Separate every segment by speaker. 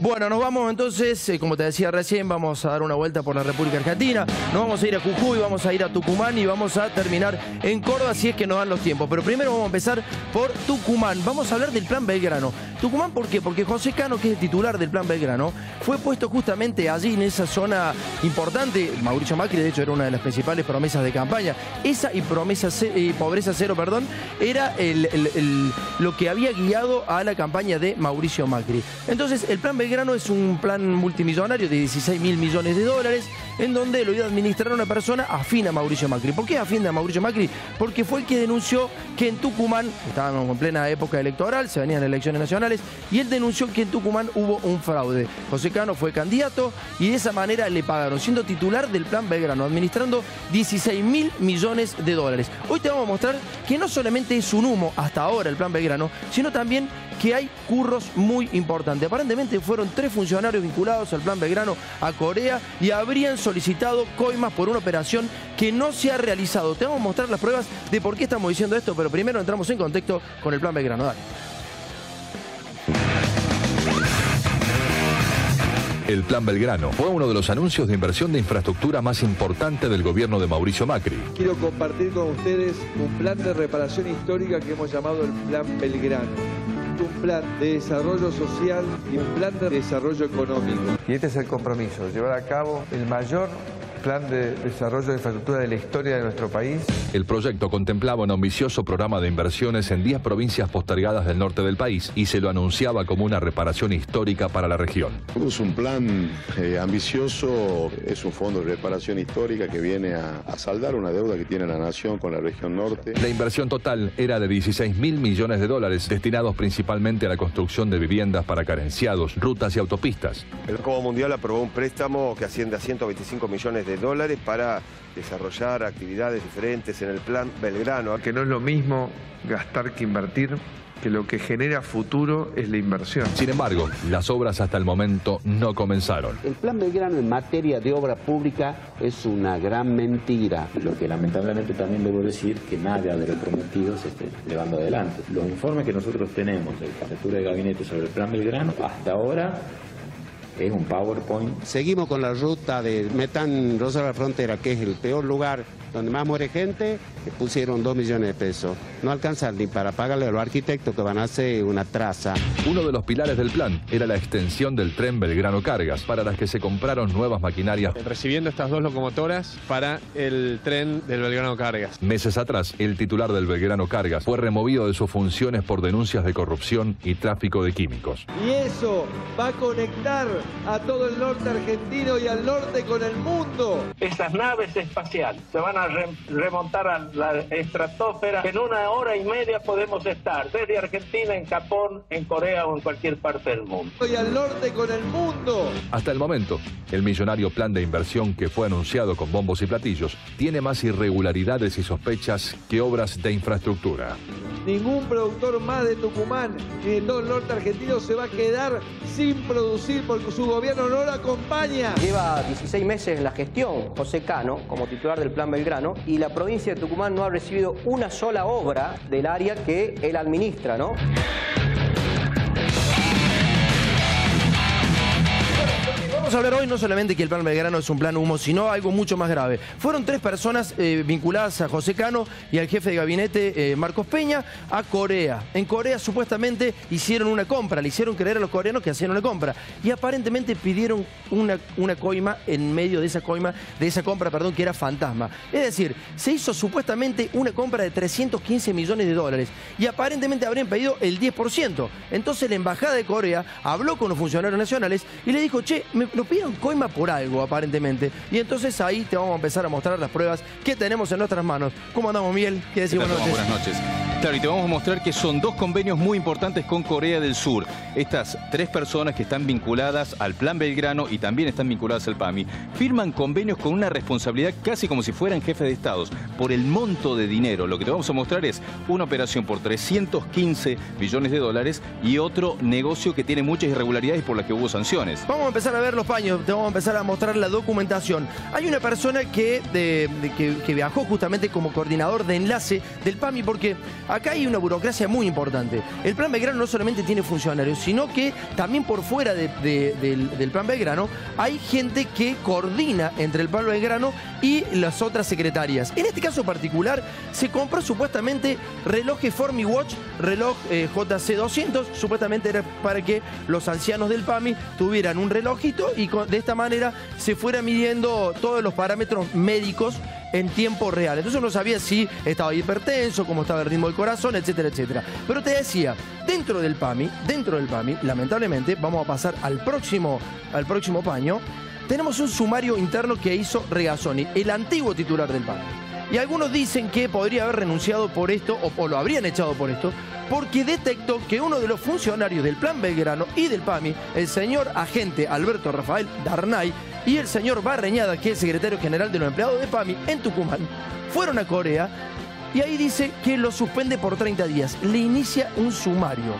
Speaker 1: Bueno, nos vamos entonces, como te decía recién, vamos a dar una vuelta por la República Argentina, nos vamos a ir a Jujuy, vamos a ir a Tucumán y vamos a terminar en Córdoba si es que nos dan los tiempos. Pero primero vamos a empezar por Tucumán, vamos a hablar del Plan Belgrano. Tucumán, ¿por qué? Porque José Cano, que es el titular del Plan Belgrano, fue puesto justamente allí en esa zona importante. Mauricio Macri, de hecho, era una de las principales promesas de campaña. Esa y pobreza cero, era lo que había guiado a la campaña de Mauricio Macri. Entonces, el Plan Belgrano es un plan multimillonario de 16.000 millones de dólares, en donde lo iba a administrar una persona afín a Mauricio Macri. ¿Por qué afín a Mauricio Macri? Porque fue el que denunció que en Tucumán, estábamos en plena época electoral, se venían elecciones nacionales, y él denunció que en Tucumán hubo un fraude. José Cano fue candidato y de esa manera le pagaron, siendo titular del Plan Belgrano, administrando 16.000 millones de dólares. Hoy te vamos a mostrar que no solamente es un humo hasta ahora el Plan Belgrano, sino también que hay curros muy importantes. Aparentemente fueron 3 funcionarios vinculados al Plan Belgrano a Corea y habrían solicitado coimas por una operación que no se ha realizado. Te vamos a mostrar las pruebas de por qué estamos diciendo esto, pero primero entramos en contexto con el Plan Belgrano. Dale.
Speaker 2: El Plan Belgrano fue uno de los anuncios de inversión de infraestructura más importante del gobierno de Mauricio Macri.
Speaker 3: Quiero compartir con ustedes un plan de reparación histórica que hemos llamado el Plan Belgrano. Un plan de desarrollo social y un plan de desarrollo económico. Y este es el compromiso, llevar a cabo el mayor plan de desarrollo de infraestructura de la historia de nuestro país.
Speaker 2: El proyecto contemplaba un ambicioso programa de inversiones en 10 provincias postergadas del norte del país y se lo anunciaba como una reparación histórica para la región.
Speaker 4: Es un plan ambicioso, es un fondo de reparación histórica que viene a saldar una deuda que tiene la nación con la región norte.
Speaker 2: La inversión total era de 16.000 millones de dólares, destinados principalmente a la construcción de viviendas para carenciados, rutas y autopistas.
Speaker 5: El Banco Mundial aprobó un préstamo que asciende a 125 millones de dólares para desarrollar actividades diferentes en el Plan Belgrano.
Speaker 3: Que no es lo mismo gastar que invertir, que lo que genera futuro es la inversión.
Speaker 2: Sin embargo, las obras hasta el momento no comenzaron.
Speaker 6: El Plan Belgrano en materia de obra pública es una gran mentira.
Speaker 7: Lo que lamentablemente también debo decir que nada de lo prometido se esté llevando adelante. Los informes que nosotros tenemos de la jefatura de gabinete sobre el Plan Belgrano hasta ahora es un PowerPoint.
Speaker 6: Seguimos con la ruta de Metán Rosario de la Frontera, que es el peor lugar donde más muere gente, que pusieron 2 millones de pesos. No alcanzan ni para pagarle a los arquitectos que van a hacer una traza.
Speaker 2: Uno de los pilares del plan era la extensión del tren Belgrano Cargas, para las que se compraron nuevas maquinarias.
Speaker 8: Recibiendo estas 2 locomotoras para el tren del Belgrano Cargas.
Speaker 2: Meses atrás, el titular del Belgrano Cargas fue removido de sus funciones por denuncias de corrupción y tráfico de químicos.
Speaker 3: Y eso va a conectar a todo el norte argentino y al norte con el mundo.
Speaker 9: Esas naves espaciales se van a remontar a la estratosfera. En 1 hora y media podemos estar desde Argentina, en Japón, en Corea o en cualquier parte del mundo.
Speaker 3: Y al norte con el mundo.
Speaker 2: Hasta el momento, el millonario plan de inversión que fue anunciado con bombos y platillos tiene más irregularidades y sospechas que obras de infraestructura.
Speaker 3: Ningún productor más de Tucumán ni de todo el norte argentino se va a quedar sin producir porque su gobierno no lo acompaña.
Speaker 10: Lleva 16 meses en la gestión José Cano como titular del Plan Belgrano y la provincia de Tucumán no ha recibido una sola obra del área que él administra, ¿no?
Speaker 1: Vamos a hablar hoy no solamente que el Plan Belgrano es un plan humo, sino algo mucho más grave. Fueron 3 personas vinculadas a José Cano y al jefe de gabinete Marcos Peña a Corea. En Corea supuestamente hicieron una compra, le hicieron creer a los coreanos que hacían una compra y aparentemente pidieron una coima en medio de esa compra, que era fantasma. Es decir, se hizo supuestamente una compra de 315 millones de dólares y aparentemente habrían pedido el 10%. Entonces la embajada de Corea habló con los funcionarios nacionales y le dijo, che, nos pidieron coima por algo aparentemente. Y entonces ahí te vamos a empezar a mostrar las pruebas que tenemos en nuestras manos. ¿Cómo andamos, Miguel? ¿Qué decís? Buenas noches.
Speaker 11: Buenas noches. Claro, y te vamos a mostrar que son 2 convenios muy importantes con Corea del Sur. Estas 3 personas que están vinculadas al Plan Belgrano y también están vinculadas al PAMI, firman convenios con una responsabilidad casi como si fueran jefes de estados por el monto de dinero. Lo que te vamos a mostrar es una operación por 315 millones de dólares y otro negocio que tiene muchas irregularidades por las que hubo sanciones.
Speaker 1: Vamos a empezar a ver los paños, te vamos a empezar a mostrar la documentación. Hay una persona que viajó justamente como coordinador de enlace del PAMI porque acá hay una burocracia muy importante. El Plan Belgrano no solamente tiene funcionarios, sino que también por fuera del Plan Belgrano hay gente que coordina entre el Plan Belgrano y las otras secretarias. En este caso particular se compró supuestamente relojes Formiwatch, reloj JC200, supuestamente era para que los ancianos del PAMI tuvieran un relojito y de esta manera se fuera midiendo todos los parámetros médicos en tiempo real. Entonces uno sabía si estaba hipertenso, cómo estaba el ritmo del corazón, etcétera, etcétera. Pero te decía, dentro del PAMI, lamentablemente, vamos a pasar al próximo paño, tenemos un sumario interno que hizo Regazzoni, el antiguo titular del PAMI. Y algunos dicen que podría haber renunciado por esto, o lo habrían echado por esto, porque detectó que uno de los funcionarios del Plan Belgrano y del PAMI, el señor agente Alberto Rafael Darnay y el señor Barreñada, que es secretario general de los empleados de PAMI en Tucumán, fueron a Corea y ahí dice que lo suspende por 30 días. Le inicia un sumario.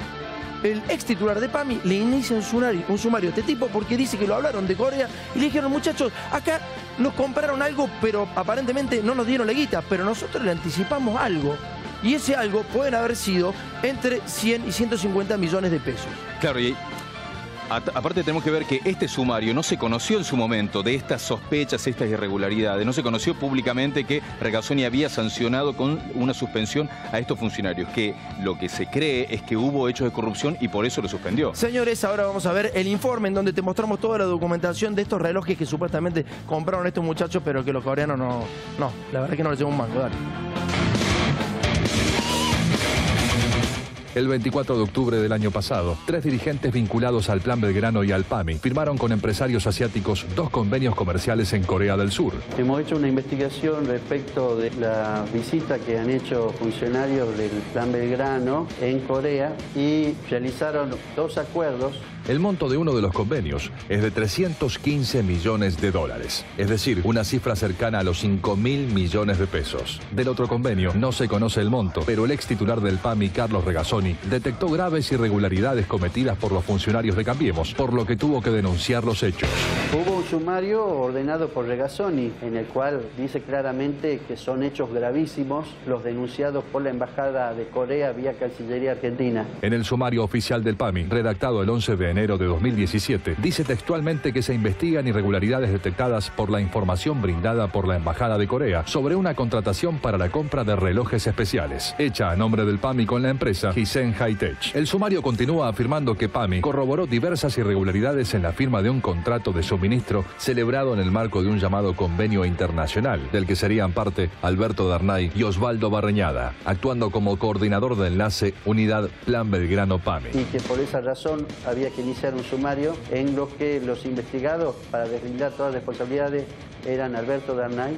Speaker 1: El ex titular de PAMI le inicia un sumario a este tipo porque dice que lo hablaron de Corea y le dijeron, muchachos, acá nos compraron algo, pero aparentemente no nos dieron la guita, pero nosotros le anticipamos algo. Y ese algo pueden haber sido entre 100 y 150 millones de pesos.
Speaker 11: Claro, y aparte tenemos que ver que este sumario no se conoció en su momento de estas sospechas, estas irregularidades. No se conoció públicamente que Regazzoni había sancionado con una suspensión a estos funcionarios, que lo que se cree es que hubo hechos de corrupción y por eso lo suspendió.
Speaker 1: Señores, ahora vamos a ver el informe en donde te mostramos toda la documentación de estos relojes que supuestamente compraron estos muchachos, pero que los coreanos no, la verdad que no les lleva un mango. Dale.
Speaker 2: El 24 de octubre del año pasado, 3 dirigentes vinculados al Plan Belgrano y al PAMI firmaron con empresarios asiáticos 2 convenios comerciales en Corea del Sur.
Speaker 12: Hemos hecho una investigación respecto de la visita que han hecho funcionarios del Plan Belgrano en Corea y realizaron 2 acuerdos.
Speaker 2: El monto de uno de los convenios es de 315 millones de dólares, es decir, una cifra cercana a los 5.000 millones de pesos. Del otro convenio no se conoce el monto, pero el ex titular del PAMI, Carlos Regazzoni, detectó graves irregularidades cometidas por los funcionarios de Cambiemos, por lo que tuvo que denunciar los hechos.
Speaker 12: Hubo un sumario ordenado por Regazzoni, en el cual dice claramente que son hechos gravísimos los denunciados por la Embajada de Corea vía Cancillería Argentina.
Speaker 2: En el sumario oficial del PAMI, redactado el 11 de enero de 2017, dice textualmente que se investigan irregularidades detectadas por la información brindada por la Embajada de Corea sobre una contratación para la compra de relojes especiales, hecha a nombre del PAMI con la empresa Hisen High-Tech. El sumario continúa afirmando que PAMI corroboró diversas irregularidades en la firma de un contrato de suministro celebrado en el marco de un llamado convenio internacional, del que serían parte Alberto Darnay y Osvaldo Barreñada, actuando como coordinador de enlace Unidad Plan Belgrano PAMI.
Speaker 12: Y que por esa razón había que iniciar un sumario en lo que los investigados, para deslindar todas las responsabilidades, eran Alberto Darnay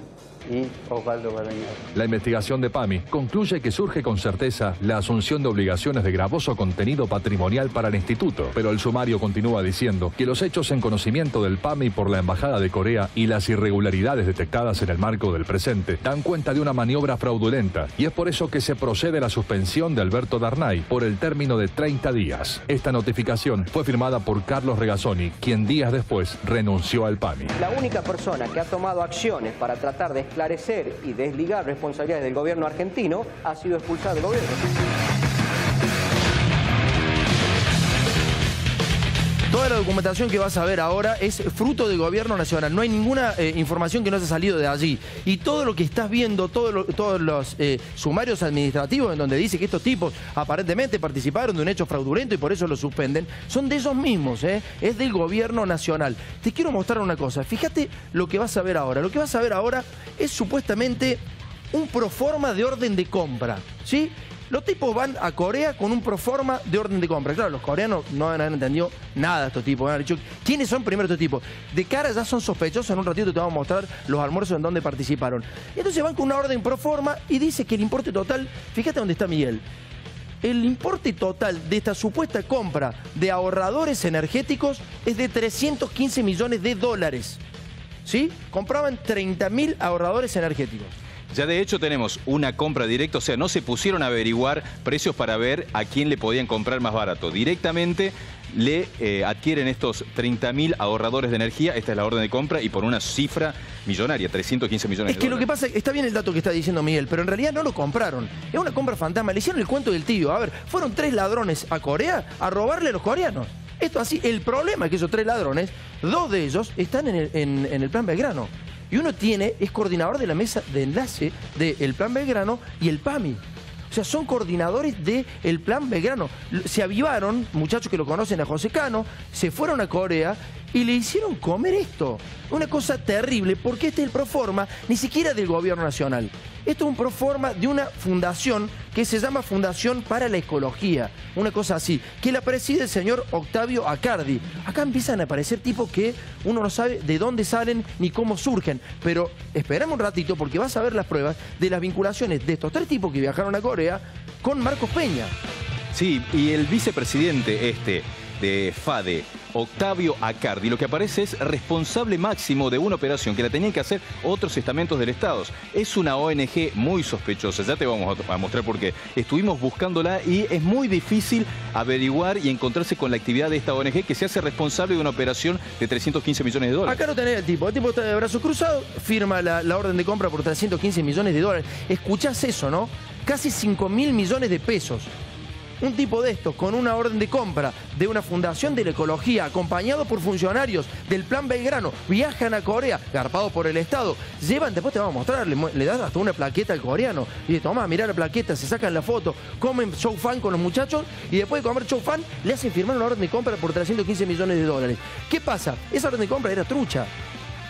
Speaker 12: y Osvaldo Barreñada.
Speaker 2: La investigación de PAMI concluye que surge con certeza la asunción de obligaciones de gravoso contenido patrimonial para el instituto, pero el sumario continúa diciendo que los hechos en conocimiento del PAMI por la Embajada de Corea y las irregularidades detectadas en el marco del presente dan cuenta de una maniobra fraudulenta, y es por eso que se procede a la suspensión de Alberto Darnay por el término de 30 días. Esta notificación fue firmada por Carlos Regazzoni, quien días después renunció al PAMI.
Speaker 10: La única persona que ha tomado acciones para tratar de esclarecer y desligar responsabilidades del gobierno argentino ha sido expulsado del gobierno.
Speaker 1: Toda la documentación que vas a ver ahora es fruto del gobierno nacional. No hay ninguna información que no haya salido de allí. Y todo lo que estás viendo, todos los sumarios administrativos en donde dice que estos tipos aparentemente participaron de un hecho fraudulento y por eso lo suspenden, son de ellos mismos, es del gobierno nacional. Te quiero mostrar una cosa. Fíjate lo que vas a ver ahora. Lo que vas a ver ahora es supuestamente un proforma de orden de compra, ¿sí? Los tipos van a Corea con un proforma de orden de compra. Claro, los coreanos no han entendido nada de estos tipos. Han dicho, ¿quiénes son primero estos tipos? De cara ya son sospechosos. En un ratito te vamos a mostrar los almuerzos en donde participaron. Y entonces van con una orden proforma y dice que el importe total, fíjate dónde está Miguel, el importe total de esta supuesta compra de ahorradores energéticos es de 315 millones de dólares. ¿Sí? Compraban 30.000 ahorradores energéticos.
Speaker 11: Ya de hecho tenemos una compra directa, o sea, no se pusieron a averiguar precios para ver a quién le podían comprar más barato. Directamente le adquieren estos 30.000 ahorradores de energía. Esta es la orden de compra y por una cifra millonaria, 315 millones de dólares.
Speaker 1: Es que lo que pasa, está bien el dato que está diciendo Miguel, pero en realidad no lo compraron. Es una compra fantasma. Le hicieron el cuento del tío. A ver, fueron 3 ladrones a Corea a robarle a los coreanos. Esto así, el problema es que esos 3 ladrones, 2 de ellos están en el Plan Belgrano. Y uno es coordinador de la mesa de enlace del Plan Belgrano y el PAMI. O sea, son coordinadores del Plan Belgrano. Se avivaron, muchachos que lo conocen a José Cano, se fueron a Corea y le hicieron comer esto. Una cosa terrible, porque este es el proforma ni siquiera del gobierno nacional. Esto es un proforma de una fundación que se llama Fundación para la Ecología. Una cosa así, que la preside el señor Octavio Accardi. Acá empiezan a aparecer tipos que uno no sabe de dónde salen ni cómo surgen. Pero esperame un ratito porque vas a ver las pruebas de las vinculaciones de estos 3 tipos que viajaron a Corea con Marcos Peña.
Speaker 11: Sí, y el vicepresidente de FADE, Octavio Accardi, lo que aparece es responsable máximo de una operación que la tenían que hacer otros estamentos del Estado. Es una ONG muy sospechosa, ya te vamos a mostrar por qué. Estuvimos buscándola y es muy difícil averiguar y encontrarse con la actividad de esta ONG que se hace responsable de una operación de 315 millones de dólares.
Speaker 1: Acá no tenés el tipo está de brazos cruzados, firma la orden de compra por 315 millones de dólares. Escuchás eso, ¿no? Casi 5.000 millones de pesos. Un tipo de estos, con una orden de compra de una fundación de la ecología, acompañado por funcionarios del Plan Belgrano, viajan a Corea, garpados por el Estado, llevan, después te vamos a mostrar, le das hasta una plaqueta al coreano, y dice, toma, mirá la plaqueta, se sacan la foto, comen chow fan con los muchachos, y después de comer chow fan, le hacen firmar una orden de compra por 315 millones de dólares. ¿Qué pasa? Esa orden de compra era trucha.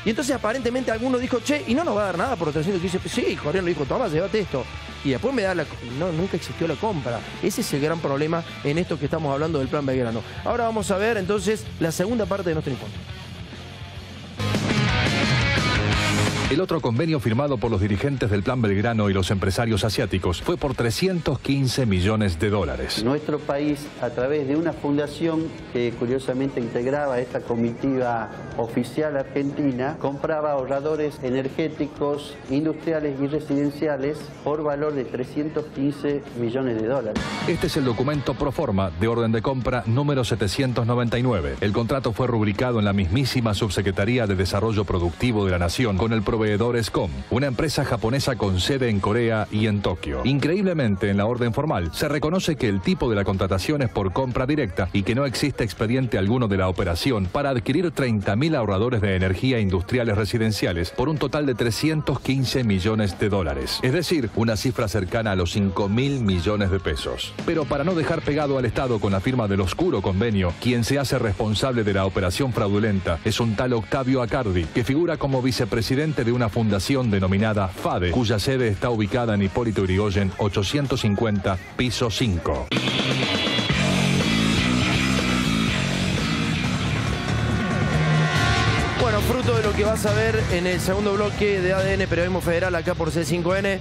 Speaker 1: Y entonces aparentemente alguno dijo, che, ¿y no nos va a dar nada por 315? Sí, el coreano dijo, toma, llévate esto. Y después me da No, nunca existió la compra. Ese es el gran problema en esto que estamos hablando del Plan Belgrano. Ahora vamos a ver entonces la segunda parte de nuestro informe.
Speaker 2: El otro convenio firmado por los dirigentes del Plan Belgrano y los empresarios asiáticos fue por 315 millones de dólares.
Speaker 12: Nuestro país, a través de una fundación que curiosamente integraba esta comitiva oficial argentina, compraba ahorradores energéticos, industriales y residenciales por valor de 315 millones de dólares.
Speaker 2: Este es el documento proforma de orden de compra número 799. El contrato fue rubricado en la mismísima Subsecretaría de Desarrollo Productivo de la Nación con el proveedor Escom, una empresa japonesa con sede en Corea y en Tokio. Increíblemente, en la orden formal se reconoce que el tipo de la contratación es por compra directa y que no existe expediente alguno de la operación para adquirir 30.000 ahorradores de energía industriales residenciales por un total de 315 millones de dólares. Es decir, una cifra cercana a los 5.000 millones de pesos. Pero para no dejar pegado al Estado con la firma del oscuro convenio, quien se hace responsable de la operación fraudulenta es un tal Octavio Accardi, que figura como vicepresidente de una fundación denominada FADE, cuya sede está ubicada en Hipólito Yrigoyen 850, piso 5.
Speaker 1: Bueno, fruto de lo que vas a ver en el segundo bloque de ADN Periodismo Federal acá por C5N,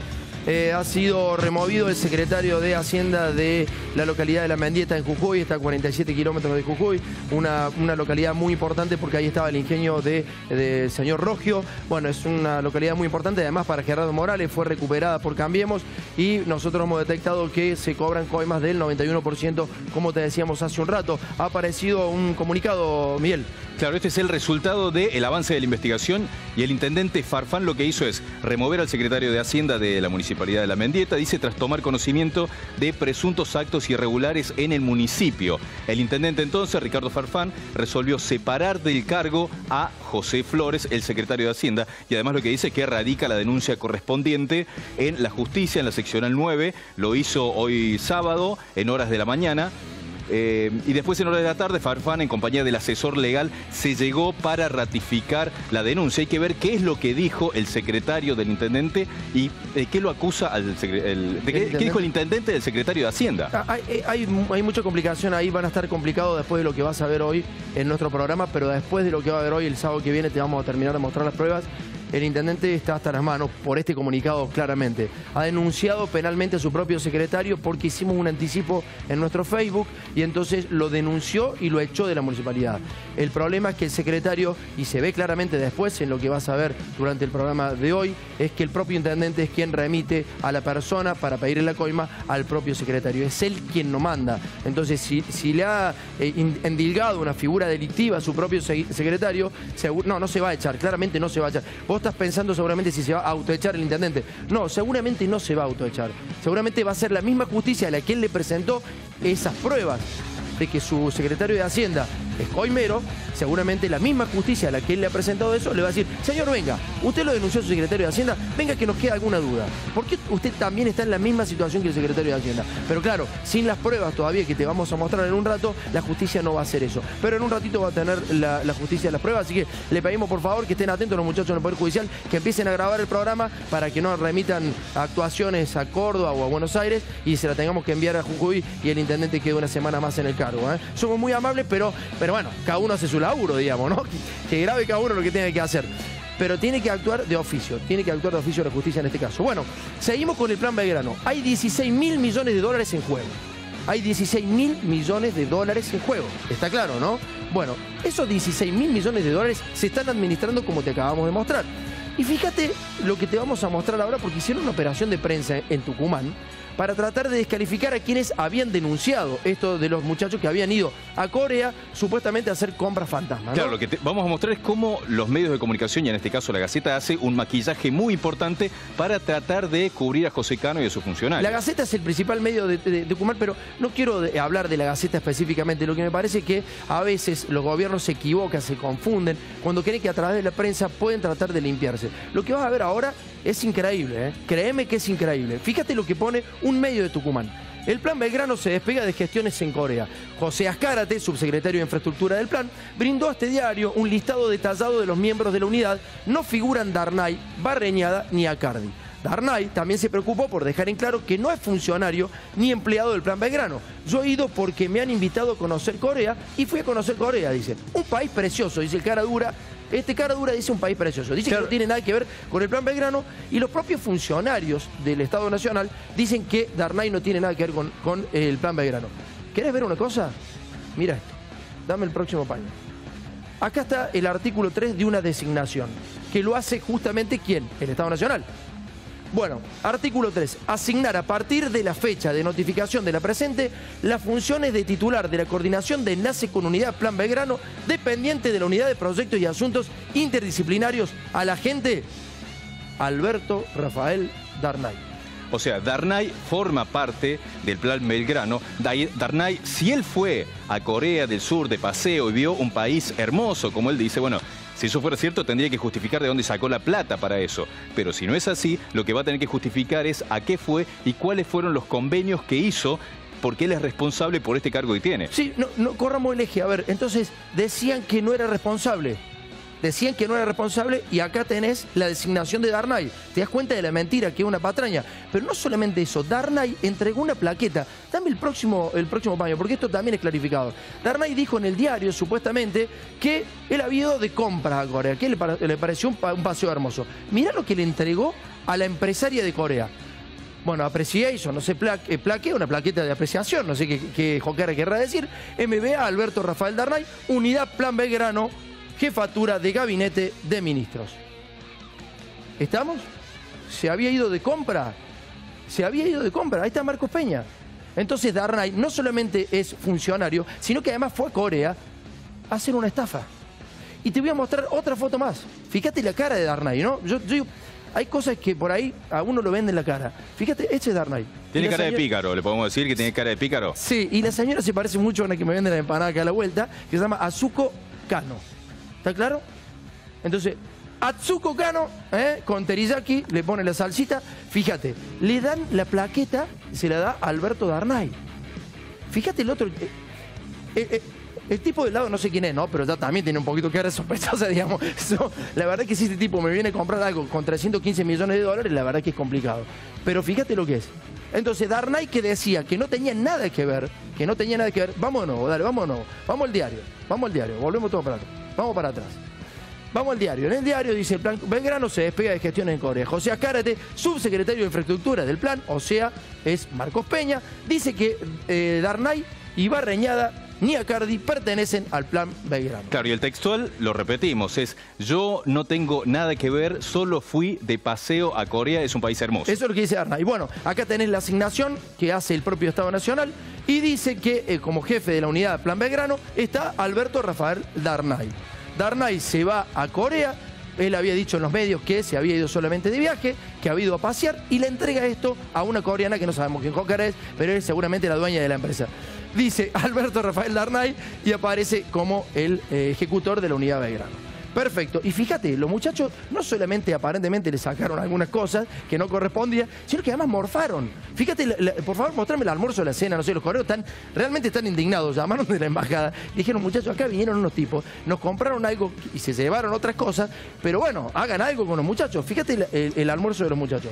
Speaker 1: ha sido removido el secretario de Hacienda de la localidad de La Mendieta en Jujuy, está a 47 kilómetros de Jujuy, una localidad muy importante porque ahí estaba el ingenio del señor Rogio. Bueno, es una localidad muy importante, además para Gerardo Morales, fue recuperada por Cambiemos y nosotros hemos detectado que se cobran coimas del 91%, como te decíamos hace un rato. Ha aparecido un comunicado, Miguel.
Speaker 11: Claro, este es el resultado del avance de la investigación y el intendente Farfán lo que hizo es remover al secretario de Hacienda de la Municipalidad de La Mendieta, dice, tras tomar conocimiento de presuntos actos irregulares en el municipio. El intendente entonces, Ricardo Farfán, resolvió separar del cargo a José Flores, el secretario de Hacienda, y además lo que dice es que radica la denuncia correspondiente en la justicia, en la seccional 9, lo hizo hoy sábado, en horas de la mañana. Y después en horas de la tarde, Farfán, en compañía del asesor legal, se llegó para ratificar la denuncia. Hay que ver qué es lo que dijo el secretario del intendente y qué lo acusa qué dijo el intendente del secretario de Hacienda.
Speaker 1: Hay mucha complicación ahí, van a estar complicados después de lo que vas a ver hoy en nuestro programa, pero después de lo que va a haber hoy, el sábado que viene, te vamos a terminar de mostrar las pruebas. el intendente está hasta las manos por este comunicado claramente. Ha denunciado penalmente a su propio secretario porque hicimos un anticipo en nuestro Facebook y entonces lo denunció y lo echó de la municipalidad. El problema es que el secretario, y se ve claramente después en lo que vas a ver durante el programa de hoy, es que el propio intendente es quien remite a la persona para pedirle la coima al propio secretario. Es él quien no manda. Entonces, si le ha endilgado una figura delictiva a su propio secretario, no se va a echar, claramente no se va a echar. Vos estás pensando seguramente si se va a autoechar el intendente. No, seguramente no se va a autoechar. Seguramente va a ser la misma justicia a la que él le presentó esas pruebas de que su secretario de Hacienda es coimero. Seguramente la misma justicia a la que él le ha presentado eso le va a decir: señor, venga, usted lo denunció a su secretario de Hacienda, venga que nos queda alguna duda. Porque usted también está en la misma situación que el secretario de Hacienda. Pero claro, sin las pruebas todavía que te vamos a mostrar en un rato, la justicia no va a hacer eso. Pero en un ratito va a tener la justicia las pruebas, así que le pedimos por favor que estén atentos los muchachos del Poder Judicial, que empiecen a grabar el programa para que no remitan actuaciones a Córdoba o a Buenos Aires y se la tengamos que enviar a Jujuy y el intendente quede una semana más en el cargo, ¿eh? Somos muy amables, pero bueno, cada uno hace su laburo, digamos, ¿no? Que grabe cada uno lo que tiene que hacer. Pero tiene que actuar de oficio, la justicia en este caso. Bueno, seguimos con el Plan Belgrano. Hay 16.000 millones de dólares en juego. Hay 16.000 millones de dólares en juego. Está claro, ¿no? Bueno, esos 16.000 millones de dólares se están administrando como te acabamos de mostrar. Y fíjate lo que te vamos a mostrar ahora, porque hicieron una operación de prensa en Tucumán para tratar de descalificar a quienes habían denunciado esto de los muchachos que habían ido a Corea supuestamente a hacer compras fantasmas, ¿no?
Speaker 11: Claro, lo que vamos a mostrar es cómo los medios de comunicación, y en este caso la Gaceta, hace un maquillaje muy importante para tratar de cubrir a José Cano y a sus funcionarios.
Speaker 1: La Gaceta es el principal medio de Tucumán, pero no quiero hablar de la Gaceta específicamente. Lo que me parece es que a veces los gobiernos se equivocan, se confunden, cuando creen que a través de la prensa pueden tratar de limpiarse. Lo que vas a ver ahora es increíble, ¿eh? Créeme que es increíble. Fíjate lo que pone un medio de Tucumán. El Plan Belgrano se despega de gestiones en Corea. José Azcárate, subsecretario de Infraestructura del Plan, brindó a este diario un listado detallado de los miembros de la unidad. No figuran Darnay, Barreñada ni Acardi. Darnay también se preocupó por dejar en claro que no es funcionario ni empleado del Plan Belgrano. Yo he ido porque me han invitado a conocer Corea y fui a conocer Corea, dice. Un país precioso, dice el cara dura. Este cara dura dice un país precioso. Dice que no tiene nada que ver con el Plan Belgrano y los propios funcionarios del Estado Nacional dicen que Darnay no tiene nada que ver con el Plan Belgrano. ¿Querés ver una cosa? Mira esto. Dame el próximo paño. Acá está el artículo 3 de una designación que lo hace justamente ¿quién? El Estado Nacional. Bueno, artículo 3. Asignar a partir de la fecha de notificación de la presente las funciones de titular de la coordinación de enlace con unidad Plan Belgrano, dependiente de la unidad de proyectos y asuntos interdisciplinarios, al agente Alberto Rafael Darnay.
Speaker 11: O sea, Darnay forma parte del Plan Belgrano. Darnay, si él fue a Corea del Sur de paseo y vio un país hermoso, como él dice, bueno, si eso fuera cierto, tendría que justificar de dónde sacó la plata para eso. Pero si no es así, lo que va a tener que justificar es a qué fue y cuáles fueron los convenios que hizo, porque él es responsable por este cargo que tiene.
Speaker 1: Sí, no corramos el eje. A ver, entonces decían que no era responsable. Decían que no era responsable y acá tenés la designación de Darnay. Te das cuenta de la mentira, que es una patraña. Pero no solamente eso, Darnay entregó una plaqueta. Dame el próximo paño, porque esto también es clarificado. Darnay dijo en el diario, supuestamente, que él había ido de compras a Corea, que le pareció un paseo hermoso. Mirá lo que le entregó a la empresaria de Corea. Bueno, appreciation, no sé, una plaqueta de apreciación, no sé qué Joquera querrá decir. MBA Alberto Rafael Darnay, Unidad Plan Belgrano, Jefatura de Gabinete de Ministros. ¿Estamos? ¿Se había ido de compra? Se había ido de compra. Ahí está Marcos Peña. Entonces Darnay no solamente es funcionario, sino que además fue a Corea a hacer una estafa. Y te voy a mostrar otra foto más. Fíjate la cara de Darnay, ¿no? Hay cosas que por ahí a uno lo ven en la cara. Fíjate, este es Darnay.
Speaker 11: Tiene cara de pícaro, ¿le podemos decir que tiene cara de pícaro?
Speaker 1: Sí, y la señora se parece mucho a una que me vende la empanada acá a la vuelta, que se llama Azuko Kano. ¿Está claro? Entonces, Atsuko Kano, con teriyaki, le pone la salsita. Fíjate, le dan la plaqueta, se la da a Alberto Darnay. Fíjate el otro. El tipo del lado no sé quién es, ¿no? Pero ya también tiene un poquito que cara sospechosa, digamos. La verdad que si este tipo me viene a comprar algo con 315 millones de dólares, la verdad que es complicado. Pero fíjate lo que es. Entonces, Darnay, que decía que no tenía nada que ver, vámonos, dale, vámonos. Vamos al diario, volvemos todo para atrás. Vamos para atrás. Vamos al diario. En el diario dice: el plan Belgrano se despega de gestiones en Corea. José Azcárate, subsecretario de Infraestructura del plan, o sea, es Marcos Peña, dice que Darnay y Barreñada ni Acardi pertenecen al plan Belgrano.
Speaker 11: Claro, y el textual, lo repetimos, es: yo no tengo nada que ver, solo fui de paseo a Corea, es un país hermoso.
Speaker 1: Eso es lo que dice Darnay. Bueno, acá tenés la asignación que hace el propio Estado Nacional y dice que como jefe de la unidad Plan Belgrano está Alberto Rafael Darnay. Darnay se va a Corea, él había dicho en los medios que se había ido solamente de viaje, que había ido a pasear y le entrega esto a una coreana que no sabemos quién Joker es, pero es seguramente la dueña de la empresa. Dice Alberto Rafael Darnay y aparece como el ejecutor de la unidad Belgrano. Perfecto. Y fíjate, los muchachos no solamente aparentemente le sacaron algunas cosas que no correspondían, sino que además morfaron. Fíjate, por favor, mostrame el almuerzo de la cena, no sé, los correos realmente están indignados, llamaron de la embajada, dijeron: muchachos, acá vinieron unos tipos, nos compraron algo y se llevaron otras cosas, pero bueno, hagan algo con los muchachos. Fíjate el almuerzo de los muchachos.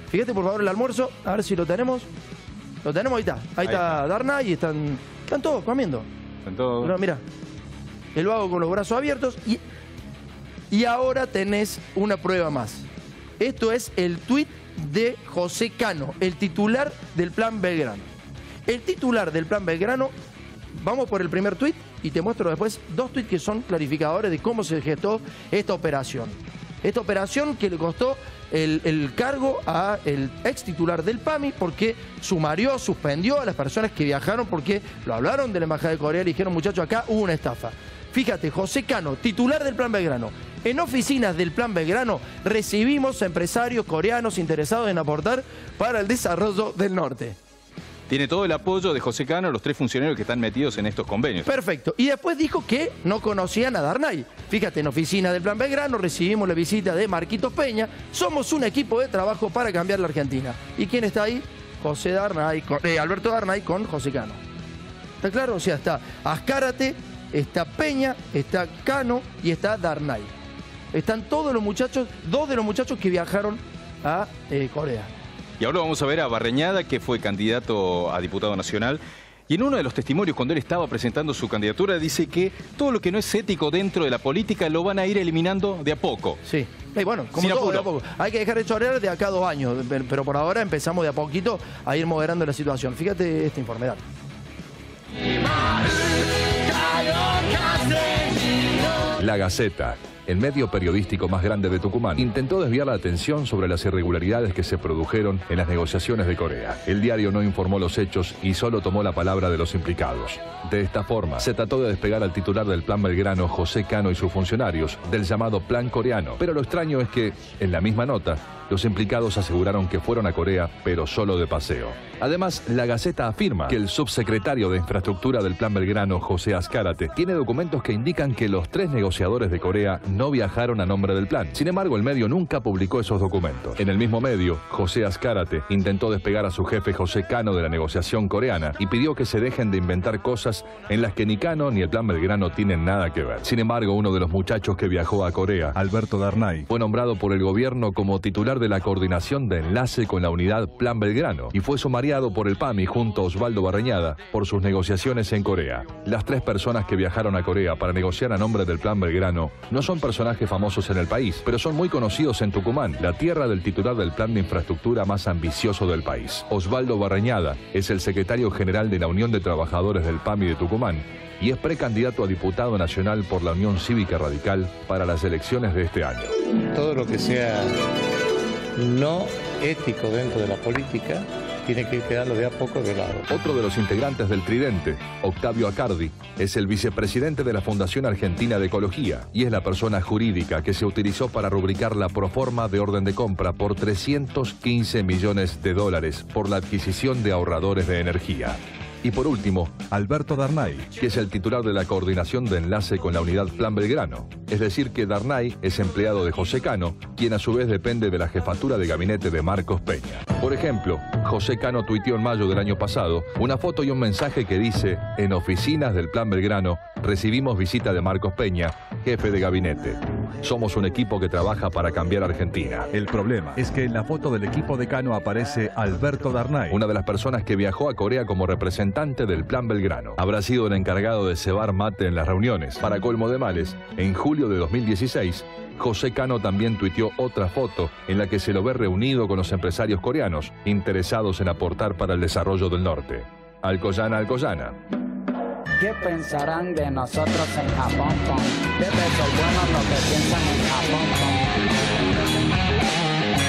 Speaker 1: Fíjate, por favor, el almuerzo, a ver si lo tenemos. Lo tenemos, ahí está Darnay y están todos comiendo.
Speaker 11: Están todos.
Speaker 1: No, mira, el vago con los brazos abiertos y ahora tenés una prueba más. Esto es el tuit de José Cano, el titular del Plan Belgrano. El titular del Plan Belgrano, vamos por el primer tuit y te muestro después dos tuits que son clarificadores de cómo se gestó esta operación. Esta operación que le costó el cargo al ex titular del PAMI porque sumarió, suspendió a las personas que viajaron porque lo hablaron de la Embajada de Corea y le dijeron: muchachos, acá hubo una estafa. Fíjate, José Cano, titular del Plan Belgrano. En oficinas del Plan Belgrano recibimos a empresarios coreanos interesados en aportar para el desarrollo del norte.
Speaker 11: Tiene todo el apoyo de José Cano, los tres funcionarios que están metidos en estos convenios.
Speaker 1: Perfecto. Y después dijo que no conocían a Darnay. Fíjate, en oficina del Plan Belgrano recibimos la visita de Marquitos Peña. Somos un equipo de trabajo para cambiar la Argentina. ¿Y quién está ahí? Alberto Darnay con José Cano. ¿Está claro? O sea, está Azcárate, está Peña, está Cano y está Darnay. Están todos los muchachos, dos de los muchachos que viajaron a Corea.
Speaker 11: Y ahora vamos a ver a Barreñada, que fue candidato a diputado nacional. Y en uno de los testimonios, cuando él estaba presentando su candidatura, dice que todo lo que no es ético dentro de la política lo van a ir eliminando de a poco.
Speaker 1: Sí. Bueno, como todo, de a poco. Hay que dejar de chorear de acá a 2 años, pero por ahora empezamos de a poquito a ir moderando la situación. Fíjate este informe, dale.
Speaker 2: La Gaceta, el medio periodístico más grande de Tucumán, intentó desviar la atención sobre las irregularidades que se produjeron en las negociaciones de Corea. El diario no informó los hechos y solo tomó la palabra de los implicados. De esta forma, se trató de despegar al titular del Plan Belgrano, José Cano, y sus funcionarios del llamado Plan Coreano. Pero lo extraño es que, en la misma nota, los implicados aseguraron que fueron a Corea, pero solo de paseo. Además, la Gaceta afirma que el subsecretario de Infraestructura del Plan Belgrano, José Azcárate, tiene documentos que indican que los 3 negociadores de Corea no viajaron a nombre del plan. Sin embargo, el medio nunca publicó esos documentos. En el mismo medio, José Azcárate intentó despegar a su jefe José Cano de la negociación coreana y pidió que se dejen de inventar cosas en las que ni Cano ni el Plan Belgrano tienen nada que ver. Sin embargo, uno de los muchachos que viajó a Corea, Alberto Darnay, fue nombrado por el gobierno como titular de la coordinación de enlace con la unidad Plan Belgrano y fue sumariado por el PAMI junto a Osvaldo Barreñada por sus negociaciones en Corea. Las 3 personas que viajaron a Corea para negociar a nombre del Plan Belgrano no son personajes famosos en el país, pero son muy conocidos en Tucumán, la tierra del titular del plan de infraestructura más ambicioso del país. Osvaldo Barreñada es el secretario general de la Unión de Trabajadores del PAMI de Tucumán y es precandidato a diputado nacional por la Unión Cívica Radical para las elecciones de este año.
Speaker 13: Todo lo que sea no ético dentro de la política tiene que ir quedando de a poco de lado.
Speaker 2: Otro de los integrantes del Tridente, Octavio Acardi, es el vicepresidente de la Fundación Argentina de Ecología y es la persona jurídica que se utilizó para rubricar la proforma de orden de compra por $315 millones por la adquisición de ahorradores de energía. Y por último, Alberto Darnay, que es el titular de la coordinación de enlace con la unidad Plan Belgrano. Es decir que Darnay es empleado de José Cano, quien a su vez depende de la jefatura de gabinete de Marcos Peña. Por ejemplo, José Cano tuiteó en mayo del año pasado una foto y un mensaje que dice: en oficinas del Plan Belgrano recibimos visita de Marcos Peña jefe de gabinete. Somos un equipo que trabaja para cambiar Argentina. El problema es que en la foto del equipo de Cano aparece Alberto Darnay, una de las personas que viajó a Corea como representante del Plan Belgrano. Habrá sido el encargado de cebar mate en las reuniones. Para colmo de males, en julio de 2016, José Cano también tuiteó otra foto en la que se lo ve reunido con los empresarios coreanos interesados en aportar para el desarrollo del norte. Alcoyana, Alcoyana.
Speaker 14: ¿Qué pensarán de nosotros en Japón? Debe ser bueno lo que piensan en Japón.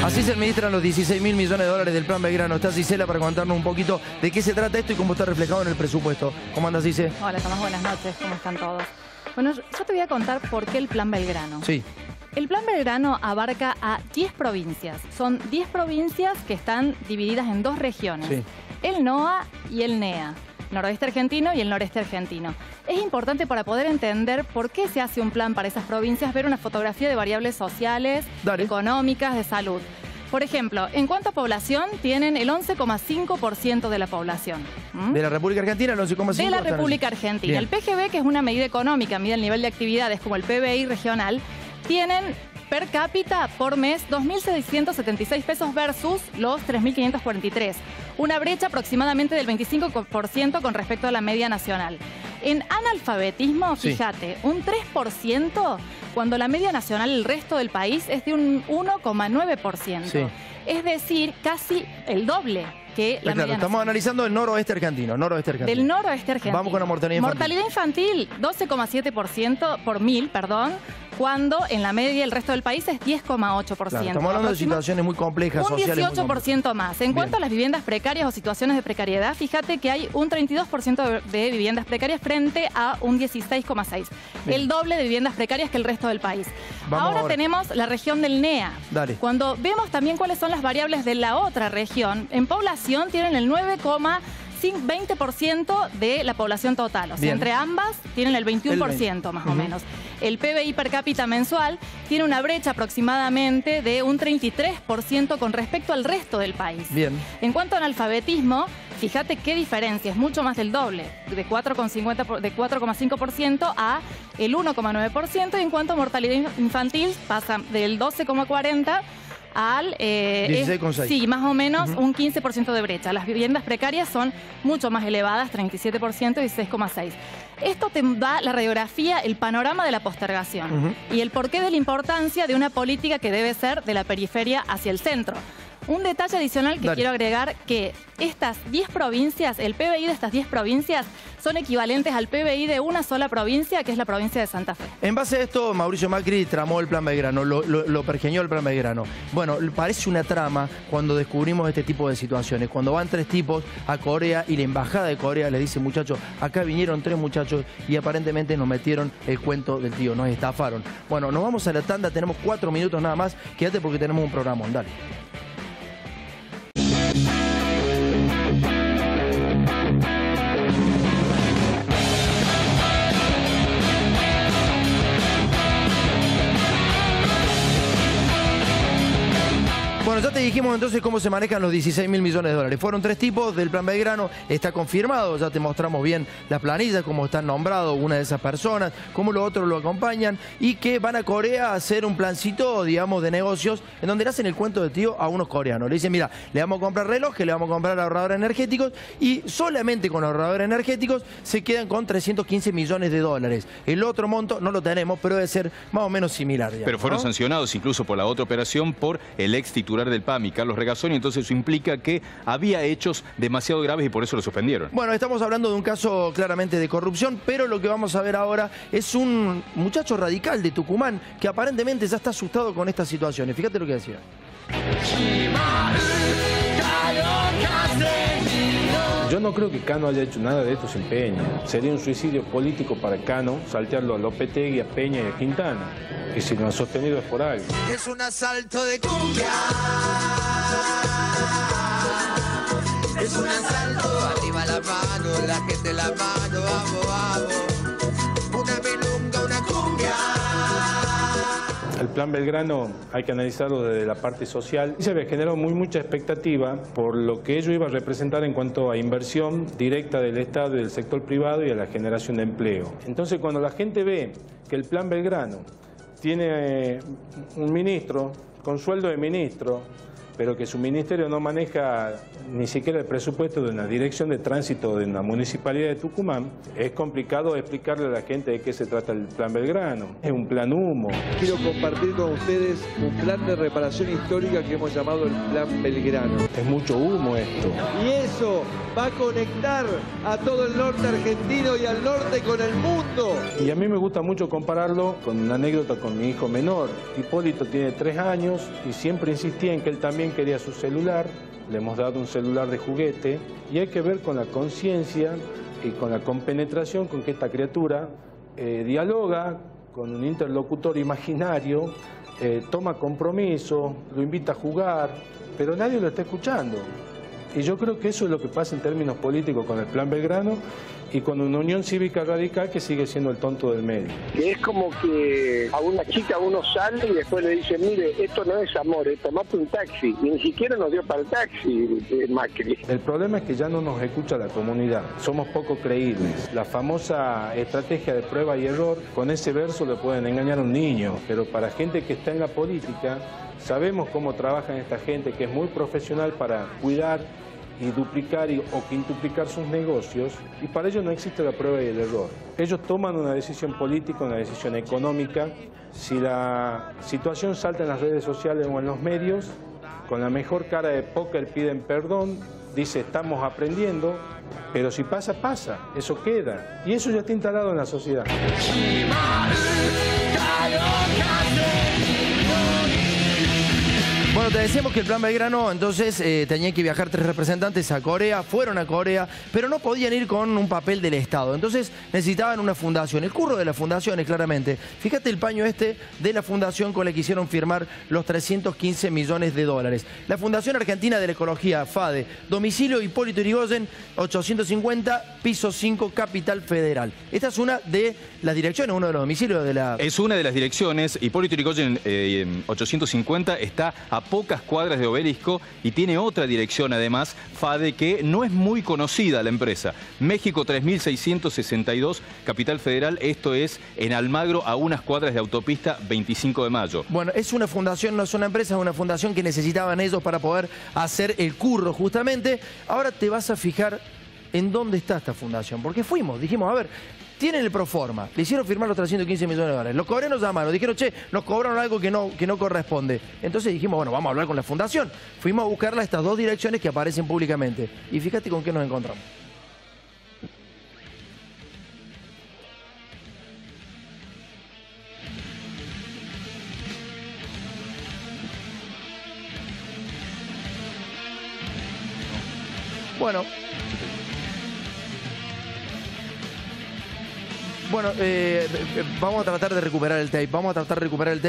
Speaker 1: Así se administran los 16.000 millones de dólares del Plan Belgrano. Está Gisela para contarnos un poquito de qué se trata esto y cómo está reflejado en el presupuesto. ¿Cómo andas, Gisela?
Speaker 15: Hola, Tomás, buenas noches. ¿Cómo están todos? Bueno, yo te voy a contar por qué el Plan Belgrano.
Speaker 1: Sí.
Speaker 15: El Plan Belgrano abarca a 10 provincias. Son 10 provincias que están divididas en 2 regiones.
Speaker 1: Sí.
Speaker 15: El NOA y el NEA. Noroeste argentino y el noreste argentino. Es importante para poder entender por qué se hace un plan para esas provincias, ver una fotografía de variables sociales, económicas, de salud. Por ejemplo, en cuanto a población, tienen el 11,5% de la población.
Speaker 1: ¿De la República Argentina el 11,5%?
Speaker 15: De la República Argentina.
Speaker 1: Bien.
Speaker 15: El PGB, que es una medida económica, mide el nivel de actividades como el PBI regional, tienen per cápita por mes 2.676 pesos versus los 3.543. Una brecha aproximadamente del 25% con respecto a la media nacional. En analfabetismo, fíjate, un 3% cuando la media nacional, el resto del país, es de un 1,9%.
Speaker 1: Sí.
Speaker 15: Es decir, casi el doble que la media
Speaker 1: estamos analizando el noroeste argentino.
Speaker 15: Del noroeste argentino.
Speaker 1: Vamos con la mortalidad infantil.
Speaker 15: Mortalidad infantil, 12,7% por mil, cuando en la media el resto del país es 10,8%.
Speaker 1: Claro, estamos hablando de situaciones muy complejas,
Speaker 15: un
Speaker 1: sociales.
Speaker 15: Un 18% más. En cuanto a las viviendas precarias o situaciones de precariedad, fíjate que hay un 32% de viviendas precarias frente a un 16,6%. El doble de viviendas precarias que el resto del país. Ahora tenemos la región del NEA.
Speaker 1: Dale.
Speaker 15: Cuando vemos también cuáles son las variables de la otra región, en población tienen el 9,20% de la población total. O sea, entre ambas tienen el 21% más o menos. El PBI per cápita mensual tiene una brecha aproximadamente de un 33% con respecto al resto del país.
Speaker 1: Bien.
Speaker 15: En cuanto a analfabetismo, fíjate qué diferencia, es mucho más del doble, de 4,5% a el 1,9%. Y en cuanto a mortalidad infantil, pasa del 12,40% al
Speaker 1: 16,6.
Speaker 15: Sí, más o menos un 15% de brecha. Las viviendas precarias son mucho más elevadas, 37% y 16,6%. Esto te da la radiografía, el panorama de la postergación y el porqué de la importancia de una política que debe ser de la periferia hacia el centro. Un detalle adicional que quiero agregar, que estas 10 provincias, el PBI de estas 10 provincias son equivalentes al PBI de una sola provincia, que es la provincia de Santa Fe.
Speaker 1: En base a esto, Mauricio Macri tramó el Plan Belgrano, lo pergeñó el Plan Belgrano. Bueno, parece una trama cuando descubrimos este tipo de situaciones. Cuando van 3 tipos a Corea y la embajada de Corea le dice, muchachos, acá vinieron 3 muchachos y aparentemente nos metieron el cuento del tío, nos estafaron. Bueno, nos vamos a la tanda, tenemos 4 minutos nada más. Quédate porque tenemos un programón, dale. Bueno, ya te dijimos entonces cómo se manejan los 16.000 millones de dólares. Fueron 3 tipos del Plan Belgrano, está confirmado, ya te mostramos bien las planillas, cómo están nombrados una de esas personas, cómo los otros lo acompañan y que van a Corea a hacer un plancito, digamos, de negocios en donde le hacen el cuento de tío a unos coreanos. Le dicen, mira, le vamos a comprar relojes, le vamos a comprar ahorradores energéticos y solamente con ahorradores energéticos se quedan con 315 millones de dólares. El otro monto no lo tenemos, pero debe ser más o menos similar. Digamos,
Speaker 11: pero fueron sancionados incluso por la otra operación por el ex titular del PAMI, Carlos Regazzoni, entonces eso implica que había hechos demasiado graves y por eso lo suspendieron.
Speaker 1: Bueno, estamos hablando de un caso claramente de corrupción, pero lo que vamos a ver ahora es un muchacho radical de Tucumán que aparentemente ya está asustado con estas situaciones. Fíjate lo que decía.
Speaker 16: Yo no creo que Cano haya hecho nada de estos empeños. Sería un suicidio político para Cano saltearlo a Lopetegui, a Peña y a Quintana. Y si lo han sostenido es por algo.
Speaker 17: Es un asalto de cumbia. Es un asalto. Arriba la mano, la gente la mano, vamos, vamos. Una milunga, una cumbia.
Speaker 16: El Plan Belgrano hay que analizarlo desde la parte social. Se me generó mucha expectativa por lo que ello iba a representar en cuanto a inversión directa del Estado y del sector privado y a la generación de empleo. Entonces, cuando la gente ve que el Plan Belgrano tiene un ministro con sueldo de ministro, pero que su ministerio no maneja ni siquiera el presupuesto de una dirección de tránsito de una municipalidad de Tucumán, es complicado explicarle a la gente de qué se trata el Plan Belgrano. Es un plan humo.
Speaker 3: Quiero compartir con ustedes un plan de reparación histórica que hemos llamado el Plan Belgrano.
Speaker 16: Es mucho humo esto.
Speaker 3: Y eso va a conectar a todo el norte argentino y al norte con el mundo.
Speaker 16: Y a mí me gusta mucho compararlo con una anécdota con mi hijo menor. Hipólito tiene 3 años y siempre insistía en que él también quería su celular. Le hemos dado un celular de juguete y hay que ver con la conciencia y con la compenetración con que esta criatura dialoga con un interlocutor imaginario, toma compromiso, lo invita a jugar, pero nadie lo está escuchando. Y yo creo que eso es lo que pasa en términos políticos con el Plan Belgrano y con una Unión Cívica Radical que sigue siendo el tonto del medio.
Speaker 9: Que es como que a una chica uno sale y después le dice, mire, esto no es amor, tomate un taxi. Y ni siquiera nos dio para el taxi, Macri.
Speaker 16: El problema es que ya no nos escucha la comunidad, somos poco creíbles. La famosa estrategia de prueba y error, con ese verso le pueden engañar a un niño, pero para gente que está en la política, sabemos cómo trabajan esta gente que es muy profesional para cuidar y duplicar o quintuplicar sus negocios, y para ello no existe la prueba y el error. Ellos toman una decisión política, una decisión económica. Si la situación salta en las redes sociales o en los medios, con la mejor cara de póker piden perdón, dice estamos aprendiendo, pero si pasa, pasa, eso queda, y eso ya está instalado en la sociedad.
Speaker 1: Bueno, te decíamos que el Plan Belgrano, entonces, tenían que viajar 3 representantes a Corea, fueron a Corea, pero no podían ir con un papel del Estado. Entonces necesitaban una fundación. El curro de la fundación es claramente, fíjate el paño este de la fundación con la que hicieron firmar los 315 millones de dólares. La Fundación Argentina de la Ecología, FADE, domicilio Hipólito Yrigoyen, 850, piso 5, Capital Federal. Esta es una de las direcciones, uno de los domicilios de la...
Speaker 11: Es una de las direcciones. Hipólito Yrigoyen 850 está a pocas cuadras de Obelisco y tiene otra dirección además, FADE, que no es muy conocida la empresa. México 3662, Capital Federal, esto es en Almagro, a unas cuadras de autopista 25 de Mayo.
Speaker 1: Bueno, es una fundación, no es una empresa, es una fundación que necesitaban ellos para poder hacer el curro justamente. Ahora te vas a fijar en dónde está esta fundación, porque fuimos, dijimos, a ver, tienen el proforma, le hicieron firmar los 315 millones de dólares, los coreanos llamaron, dijeron, che, nos cobraron algo que no corresponde. Entonces dijimos, bueno, vamos a hablar con la fundación. Fuimos a buscarla a estas 2 direcciones que aparecen públicamente. Y fíjate con qué nos encontramos. Bueno, vamos a tratar de recuperar el tape,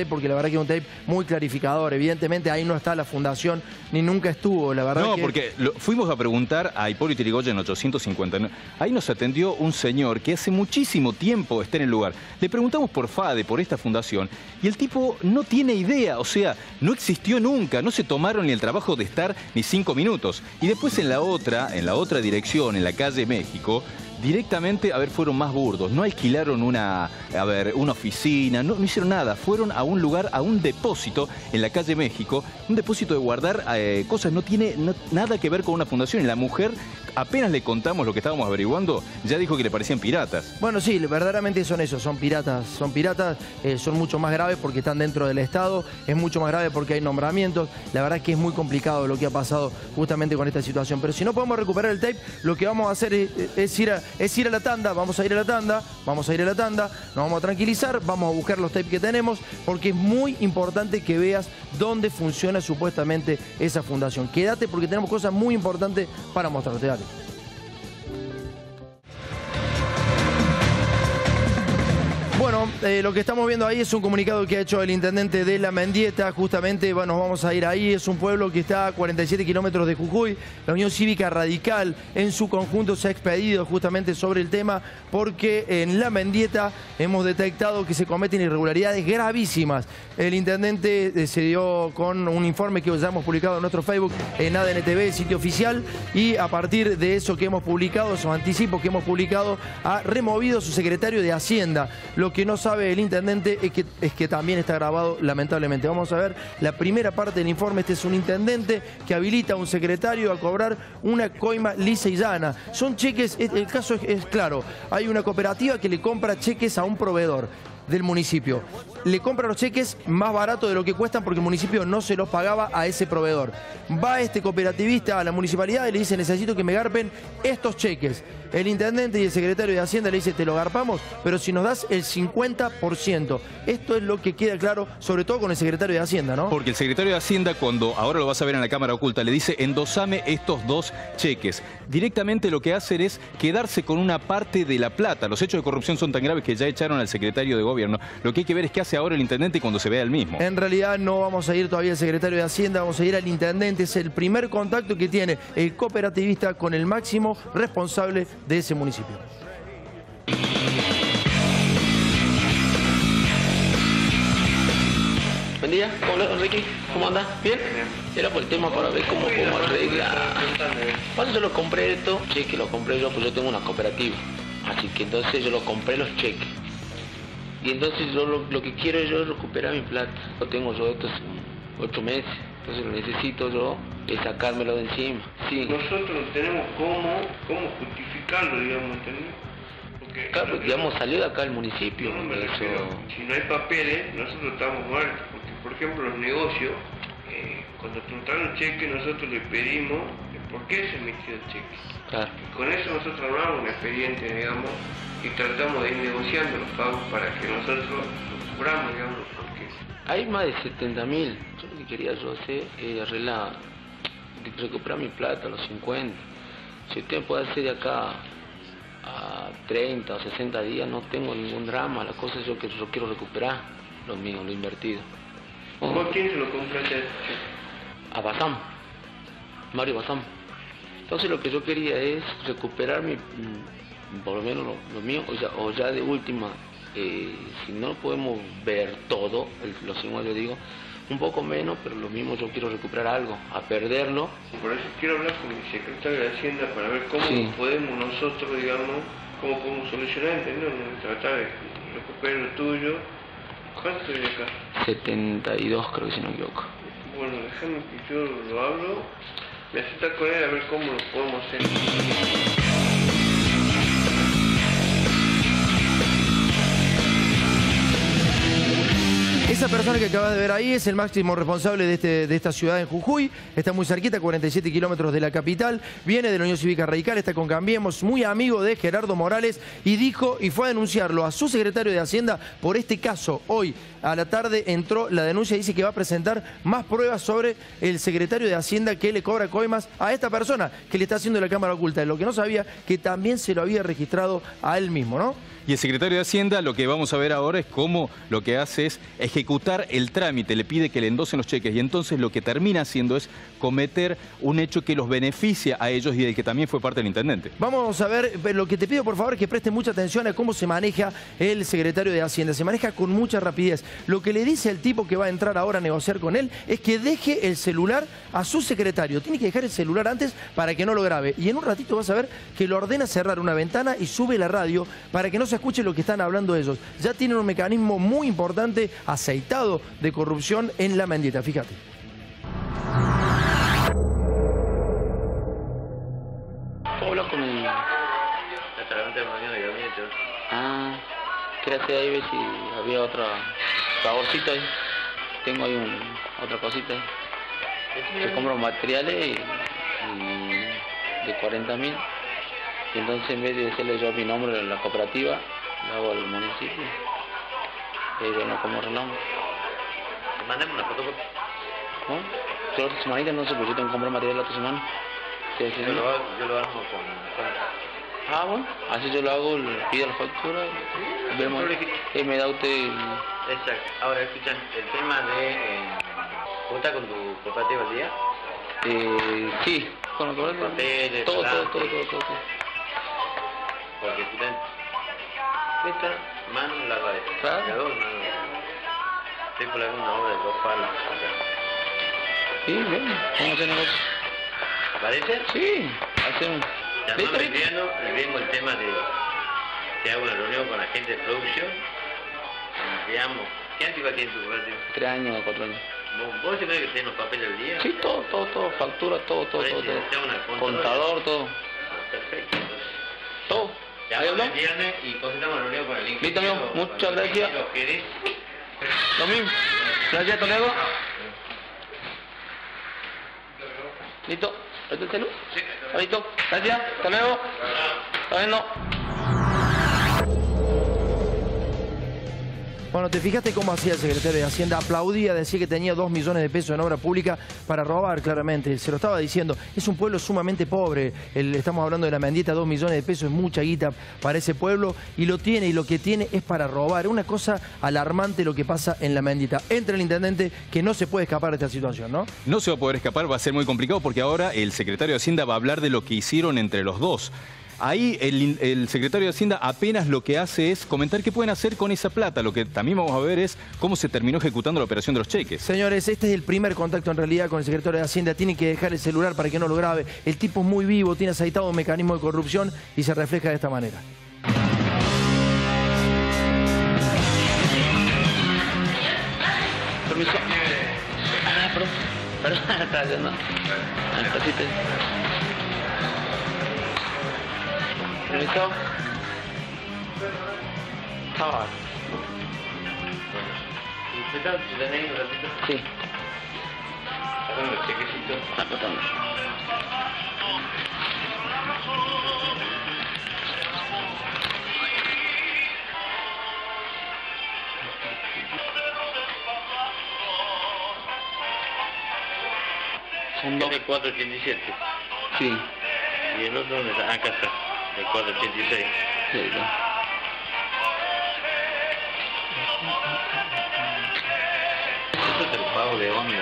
Speaker 1: porque la verdad que es un tape muy clarificador. Evidentemente ahí no está la fundación, ni nunca estuvo, la verdad.
Speaker 11: No, porque fuimos a preguntar a Hipólito Yrigoyen 850. Ahí nos atendió un señor que hace muchísimo tiempo está en el lugar. Le preguntamos por FADE, por esta fundación, y el tipo no tiene idea, o sea, no existió nunca, no se tomaron ni el trabajo de estar ni 5 minutos. Y después en la otra dirección, en la calle México, directamente, fueron más burdos, no alquilaron una oficina, no hicieron nada, fueron a un lugar, a un depósito en la calle México, un depósito de guardar cosas, no tiene nada que ver con una fundación. Y la mujer, apenas le contamos lo que estábamos averiguando, ya dijo que le parecían piratas.
Speaker 1: Bueno, sí, verdaderamente son esos, son piratas, son mucho más graves porque están dentro del Estado, es mucho más grave porque hay nombramientos. La verdad es que es muy complicado lo que ha pasado justamente con esta situación, pero si no podemos recuperar el tape, lo que vamos a hacer es ir a la tanda, vamos a ir a la tanda, nos vamos a tranquilizar, vamos a buscar los tapes que tenemos, porque es muy importante que veas dónde funciona supuestamente esa fundación. Quédate porque tenemos cosas muy importantes para mostrarte, dale. Bueno, Bueno, lo que estamos viendo ahí es un comunicado que ha hecho el intendente de La Mendieta. Justamente, bueno, vamos a ir ahí. Es un pueblo que está a 47 kilómetros de Jujuy. La Unión Cívica Radical en su conjunto se ha expedido justamente sobre el tema porque en La Mendieta hemos detectado que se cometen irregularidades gravísimas. El intendente se dio con un informe que ya hemos publicado en nuestro Facebook, en ADN TV, el sitio oficial, y a partir de eso que hemos publicado, esos anticipos que hemos publicado, ha removido a su secretario de Hacienda. Lo que no sabe el intendente es que también está grabado, lamentablemente. Vamos a ver la primera parte del informe. Este es un intendente que habilita a un secretario a cobrar una coima lisa y llana. Son cheques, el caso es claro. Hay una cooperativa que le compra cheques a un proveedor del municipio. Le compra los cheques más barato de lo que cuestan porque el municipio no se los pagaba a ese proveedor. Va este cooperativista a la municipalidad y le dice: necesito que me garpen estos cheques. El intendente y el secretario de Hacienda le dice: te lo garpamos, pero si nos das el 50%. Esto es lo que queda claro, sobre todo con el secretario de Hacienda, ¿no?
Speaker 11: Porque el secretario de Hacienda, cuando ahora lo vas a ver en la cámara oculta, le dice: endosame estos 2 cheques. Directamente lo que hacen es quedarse con una parte de la plata. Los hechos de corrupción son tan graves que ya echaron al secretario de Gobierno. Lo que hay que ver es qué hace ahora el intendente cuando se vea el mismo.
Speaker 1: En realidad no vamos a ir todavía al secretario de Hacienda, vamos a ir al intendente. Es el primer contacto que tiene el cooperativista con el máximo responsable de ese municipio.
Speaker 18: Buen día, hola Enrique, ¿cómo andas? ¿Bien? Era por el tema para ver cómo arregla. Cuando yo lo compré esto, cheque lo compré yo, pues yo tengo una cooperativa. Así que entonces yo lo compré los cheques. Y entonces yo lo que quiero yo es recuperar mi plata. Lo tengo yo estos 8 meses, entonces lo necesito yo es sacármelo de encima. Sí.
Speaker 19: Nosotros no tenemos cómo justificarlo, digamos, ¿entendés? Porque
Speaker 18: claro, digamos, salió de acá el municipio.
Speaker 19: No me refiero, si no hay papeles, nosotros estamos muertos. Porque, por ejemplo, los negocios, cuando trataron el cheque, nosotros le pedimos por qué se emitió el cheque.
Speaker 18: Claro.
Speaker 19: Y con eso nosotros armamos un expediente, digamos, y tratamos de ir negociando los pagos para que nosotros lo cobramos, digamos, porque...
Speaker 18: Hay más de 70.000. Yo lo que quería yo hacer es arreglar, recuperar mi plata a los 50. Si usted puede hacer de acá a 30 o 60 días, no tengo ningún drama. La cosa es yo quiero recuperar lo mío, lo invertido.
Speaker 19: ¿Vos quién se lo compraste?
Speaker 18: A Basam, Mario Basam. Entonces lo que yo quería es recuperar por lo menos lo mío, o ya de última, si no podemos ver todo, los inmuebles digo, un poco menos, pero lo mismo yo quiero recuperar algo, a perderlo.
Speaker 19: Por eso quiero hablar con mi secretario de Hacienda para ver cómo podemos nosotros, digamos, cómo podemos solucionar, ¿entendés? Tratar de recuperar lo tuyo. ¿Cuánto hay acá?
Speaker 18: 72 creo que si no me equivoco.
Speaker 19: Bueno, déjame que yo lo hablo, me acepta con él a ver cómo lo podemos hacer.
Speaker 1: Esa persona que acabas de ver ahí es el máximo responsable de esta ciudad en Jujuy. Está muy cerquita, 47 kilómetros de la capital. Viene de la Unión Cívica Radical, está con Cambiemos, muy amigo de Gerardo Morales. Y fue a denunciarlo a su secretario de Hacienda por este caso. Hoy a la tarde entró la denuncia y dice que va a presentar más pruebas sobre el secretario de Hacienda que le cobra coimas a esta persona que le está haciendo la cámara oculta. Lo que no sabía, que también se lo había registrado a él mismo, ¿no?
Speaker 11: Y el secretario de Hacienda, lo que vamos a ver ahora es cómo lo que hace es ejecutar el trámite, le pide que le endosen los cheques y entonces lo que termina haciendo es cometer un hecho que los beneficia a ellos y del que también fue parte del intendente.
Speaker 1: Vamos a ver, lo que te pido por favor es que preste mucha atención a cómo se maneja el secretario de Hacienda. Se maneja con mucha rapidez. Lo que le dice el tipo que va a entrar ahora a negociar con él es que deje el celular a su secretario. Tiene que dejar el celular antes para que no lo grabe. Y en un ratito vas a ver que lo ordena cerrar una ventana y sube la radio para que no se escuche lo que están hablando ellos. Ya tienen un mecanismo muy importante, aceitado, de corrupción en La Mendieta. Fíjate.
Speaker 18: ¿Puedo hablar con el... Ah, quería hacer ahí ver si había otra favorcita ahí. Tengo ahí otra cosita ahí. Yo compro materiales y de 40.000. Y entonces en vez de decirle yo mi nombre en la cooperativa, lo hago al municipio. Y bueno, como arreglamos.
Speaker 20: Mándame una foto.
Speaker 18: ¿No? Yo la otra semanita no sé, porque yo tengo que comprar material la otra semana. Sí,
Speaker 20: yo lo hago con...
Speaker 18: Ah, bueno, así yo lo hago, pido la factura, vemos. me da usted...
Speaker 20: Exacto. Ahora, escuchan, el tema de... ¿Vos estás con tu cooperativa al día?
Speaker 18: Sí, con los
Speaker 20: papeles,
Speaker 18: todo.
Speaker 20: Porque escuchan, esta mano la pared,
Speaker 18: claro.
Speaker 20: las dos manos. Estoy por alguna obra de 2 palos acá.
Speaker 18: Sí, bien, vamos a hacer negocio.
Speaker 20: ¿Parece?
Speaker 18: Sí, hacemos.
Speaker 20: Llamame el viernes el tema de que hago una reunión con la gente de producción. Digamos, ¿qué antigua tiene tu cooperativa?
Speaker 18: 3 años o 4 años.
Speaker 20: ¿Vos te crees que tenés los papeles del día?
Speaker 18: Sí, todo, factura, todo. Contador, todo.
Speaker 20: Perfecto.
Speaker 18: Todo.
Speaker 20: Ahí hablamos el viernes y concertamos la reunión con el ingeniero.
Speaker 18: Listo, amigo, muchas gracias. Lo mismo. Gracias, hasta luego. ¿Listo? ¿Esto es el celu? Sí. Listo. Gracias, hasta luego. Está viendo.
Speaker 1: Bueno, ¿te fijaste cómo hacía el secretario de Hacienda? Aplaudía, decía que tenía 2 millones de pesos en obra pública para robar, claramente. Se lo estaba diciendo. Es un pueblo sumamente pobre. Estamos hablando de la Mendieta, 2 millones de pesos es mucha guita para ese pueblo. Y lo tiene, y lo que tiene es para robar. Es una cosa alarmante lo que pasa en la Mendieta. Entra el intendente que no se puede escapar de esta situación, ¿no?
Speaker 11: No se va a poder escapar, va a ser muy complicado porque ahora el secretario de Hacienda va a hablar de lo que hicieron entre los dos. Ahí el secretario de Hacienda apenas lo que hace es comentar qué pueden hacer con esa plata. Lo que también vamos a ver es cómo se terminó ejecutando la operación de los cheques.
Speaker 1: Señores, este es el primer contacto en realidad con el secretario de Hacienda. Tiene que dejar el celular para que no lo grabe. El tipo es muy vivo, tiene aceitado un mecanismo de corrupción y se refleja de esta manera.
Speaker 18: Permiso. Perdón, está haciendo. ¿Permiso? Ah.
Speaker 20: ¿Tenés un ratito?
Speaker 18: Sí.
Speaker 20: Sacame los chequecitos.
Speaker 18: Apretando.
Speaker 20: Son 2 de 487.
Speaker 18: Sí.
Speaker 20: ¿Y el otro dónde está? Acá está. De 486.
Speaker 18: Sí, ya.
Speaker 20: Esto te lo pago de onda, ¿no?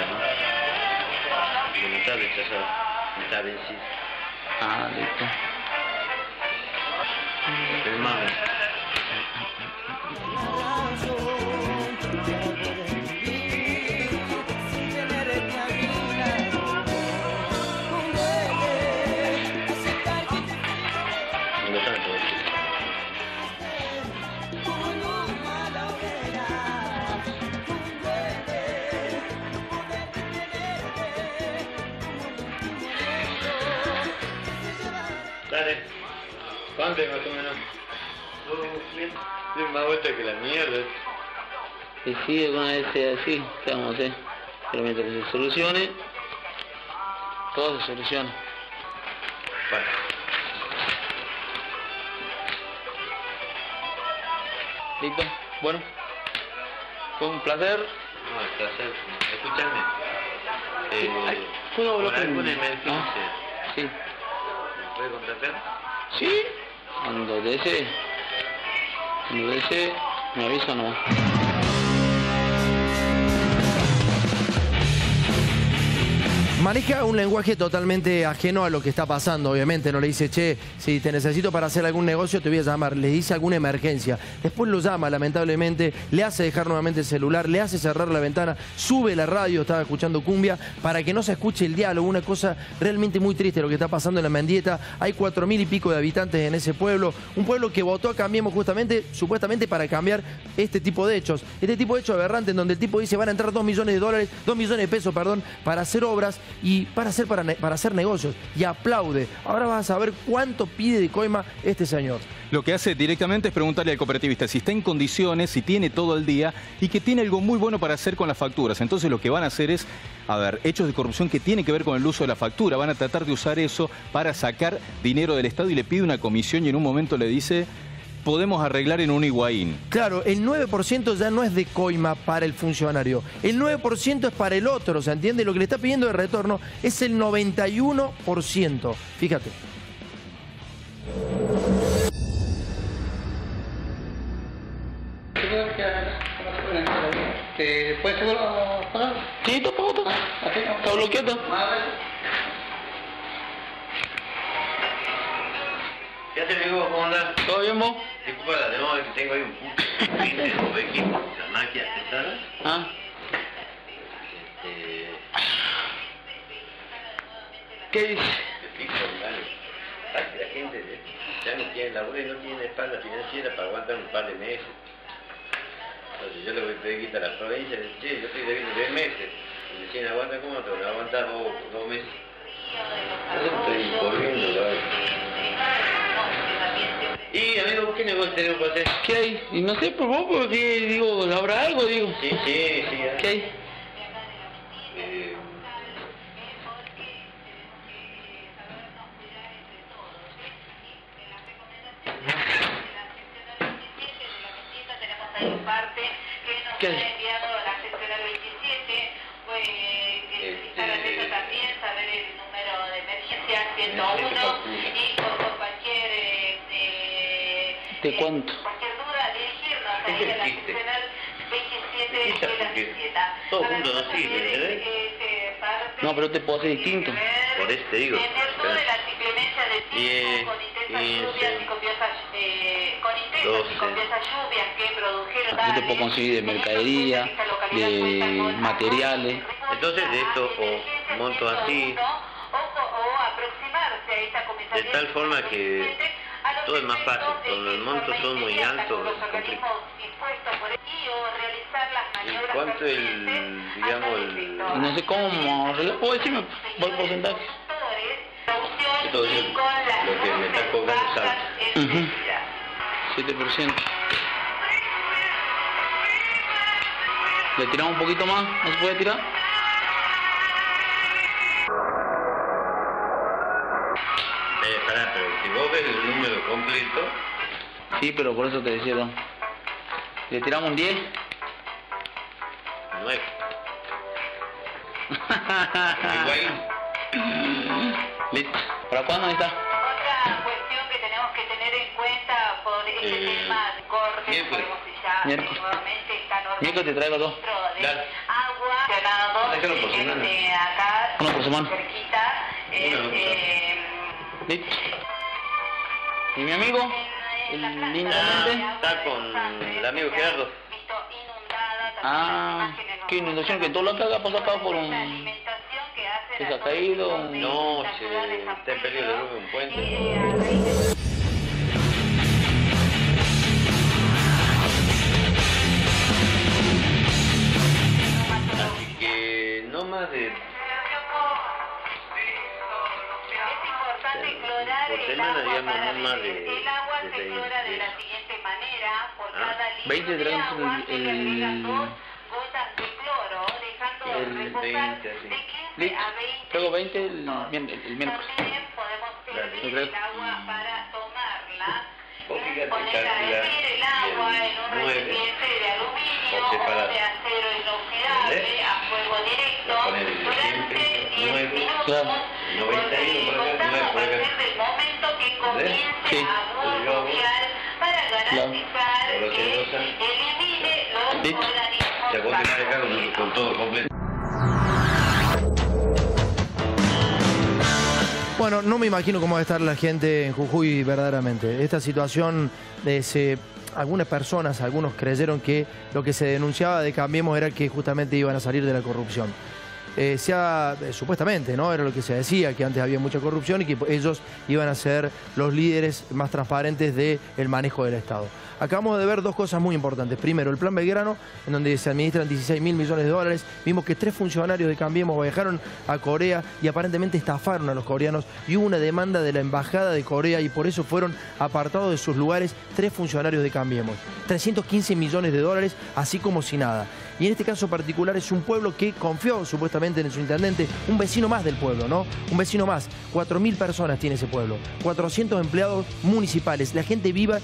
Speaker 20: Que no está rechazado, no está vencido.
Speaker 18: Ah, listo.
Speaker 20: Hermano. Dale. ¿Cuánto es más o menos? Tiene más vuelta que la mierda.
Speaker 18: Y sí, alguna vez sea así, ¿qué vamos a hacer? Pero mientras que se solucione, todo se soluciona.
Speaker 20: Bueno.
Speaker 18: ¿Listo? Bueno. Fue un placer.
Speaker 20: No, el placer. Escúchame.
Speaker 18: ¿Puedo hablar
Speaker 20: con
Speaker 18: con
Speaker 20: alguna emergencia?
Speaker 18: Sí.
Speaker 20: ¿Me puede contratar?
Speaker 18: Sí. Cuando desee. Me avisa nomás.
Speaker 1: Maneja un lenguaje totalmente ajeno a lo que está pasando, obviamente. No le dice, che, si te necesito para hacer algún negocio te voy a llamar. Le dice alguna emergencia. Después lo llama, lamentablemente, le hace dejar nuevamente el celular, le hace cerrar la ventana, sube la radio, estaba escuchando cumbia, para que no se escuche el diálogo. Una cosa realmente muy triste lo que está pasando en la Mendieta. Hay 4.000 y pico de habitantes en ese pueblo. Un pueblo que votó a Cambiemos justamente, supuestamente para cambiar este tipo de hechos. Este tipo de hechos aberrantes en donde el tipo dice van a entrar 2 millones de pesos, para hacer obras y para hacer negocios, y aplaude. Ahora vas a saber cuánto pide de coima este señor.
Speaker 11: Lo que hace directamente es preguntarle al cooperativista si está en condiciones, si tiene todo el día y que tiene algo muy bueno para hacer con las facturas. Entonces lo que van a hacer es, hechos de corrupción que tienen que ver con el uso de la factura. Van a tratar de usar eso para sacar dinero del Estado y le pide una comisión y en un momento le dice, podemos arreglar en un Higuaín. Claro, el 9% ya no es de coima para el funcionario. El 9% es para el otro, ¿se entiende? Lo que le está pidiendo de retorno es el 91%. Fíjate.
Speaker 18: ¿Puedes pagar? Sí, te puedo pagar. ¿Está bloqueado?
Speaker 20: Ya te digo, ¿cómo andás?
Speaker 18: ¿Todo bien, vos?
Speaker 20: Disculpa la demora que tengo ahí un punto. ¿Viste? ¿No ves que la máquina pesada?
Speaker 18: Ah. ¿Qué dices?
Speaker 20: Te pico, dale. La gente ya no tiene labor y no tiene espalda financiera para aguantar un par de meses. Entonces yo le voy a pedir guita a la provincia y le digo, che, yo estoy debiendo 3 meses. Y me decían, ¿aguanta cómo? Te voy a aguantar 2 meses. Yo estoy corriendo, ¿verdad? Y amigo, ¿qué negocio tenemos para hacer?
Speaker 18: ¿Qué hay? Y no sé, por vos, porque digo, ¿habrá algo? Digo.
Speaker 20: Sí.
Speaker 18: ¿Qué hay?
Speaker 17: Que nos ha enviado la seccional 27, pues estar atento también, saber el número de emergencia 101 y por cualquier
Speaker 18: ¿de cuánto?
Speaker 17: cualquier duda dirigirnos ahí a la seccional 27 de la Quieta.
Speaker 20: Todo el mundo no sirve, ¿verdad?
Speaker 18: No, pero te puedo hacer distinto.
Speaker 20: Por eso te digo.
Speaker 17: Tener toda la inclemencia del tiempo con intensas lluvias y copiosas lluvias que produjeron
Speaker 18: Yo te puedo conseguir de mercadería, de materiales.
Speaker 20: Entonces de esto o monto así,
Speaker 17: o aproximarse a esta comisaría
Speaker 20: de tal forma que todo es más fácil. Cuando los montos son muy altos, es complicado. ¿Y cuánto el, digamos, el...?
Speaker 18: No sé cómo, ¿puedo decirme por porcentaje?
Speaker 20: Entonces, lo que me está cobrando es alto.
Speaker 18: 7%. ¿Le tiramos un poquito más? ¿No se puede tirar?
Speaker 20: Pará, pero si vos ves el número completo...
Speaker 18: Sí, pero por eso te decía, ¿no? ¿Le tiramos un 10?
Speaker 20: 9.
Speaker 18: Listo. ¿Para cuándo está?
Speaker 17: Otra cuestión que tenemos que tener en cuenta por este tema de corte, podemos ya nuevamente está normal.
Speaker 18: Miércoles te traigo 2.
Speaker 17: Dale. Agua, ganado, acá,
Speaker 18: uno por semana.
Speaker 17: cerquita,
Speaker 18: Listo. ¿Y mi amigo? El intendente.
Speaker 20: Está con el amigo Gerardo.
Speaker 18: ¿Qué inundación? Que todo lo que haga pasa acá por un... ¿Que se ha caído?
Speaker 20: No, está en peligro de derrumbe un puente. Así que no más de... Por semana, digamos, no más de...
Speaker 17: El agua se clora de la siguiente manera, por cada litro
Speaker 18: 20
Speaker 17: de
Speaker 18: gramos
Speaker 17: agua se le agregan 2 gotas de cloro, dejando reposar de 15 a 20.
Speaker 18: Traigo 20 el miércoles.
Speaker 17: También podemos servir el agua para tomarla. Poner a hervir el agua en un recipiente de aluminio o de acero inoxidable a fuego directo durante 10 minutos.
Speaker 20: 91,
Speaker 17: a partir del momento que comience a burbujear para garantizar que elimine los organismos.
Speaker 20: Se vos tenés que dejar con todo completo.
Speaker 1: Bueno, no me imagino cómo va a estar la gente en Jujuy verdaderamente. Esta situación, algunas personas, algunos creyeron que lo que se denunciaba de Cambiemos era que justamente iban a salir de la corrupción. Supuestamente, ¿no? Era lo que se decía, que antes había mucha corrupción y que ellos iban a ser los líderes más transparentes del manejo del Estado. Acabamos de ver 2 cosas muy importantes. Primero, el Plan Belgrano, en donde se administran 16.000 millones de dólares. Vimos que 3 funcionarios de Cambiemos viajaron a Corea y aparentemente estafaron a los coreanos y hubo una demanda de la Embajada de Corea y por eso fueron apartados de sus lugares 3 funcionarios de Cambiemos. 315 millones de dólares, así como si nada. Y en este caso particular es un pueblo que confió supuestamente en su intendente, un vecino más del pueblo, ¿no? Un vecino más. 4.000 personas tiene ese pueblo, 400 empleados municipales. La gente vive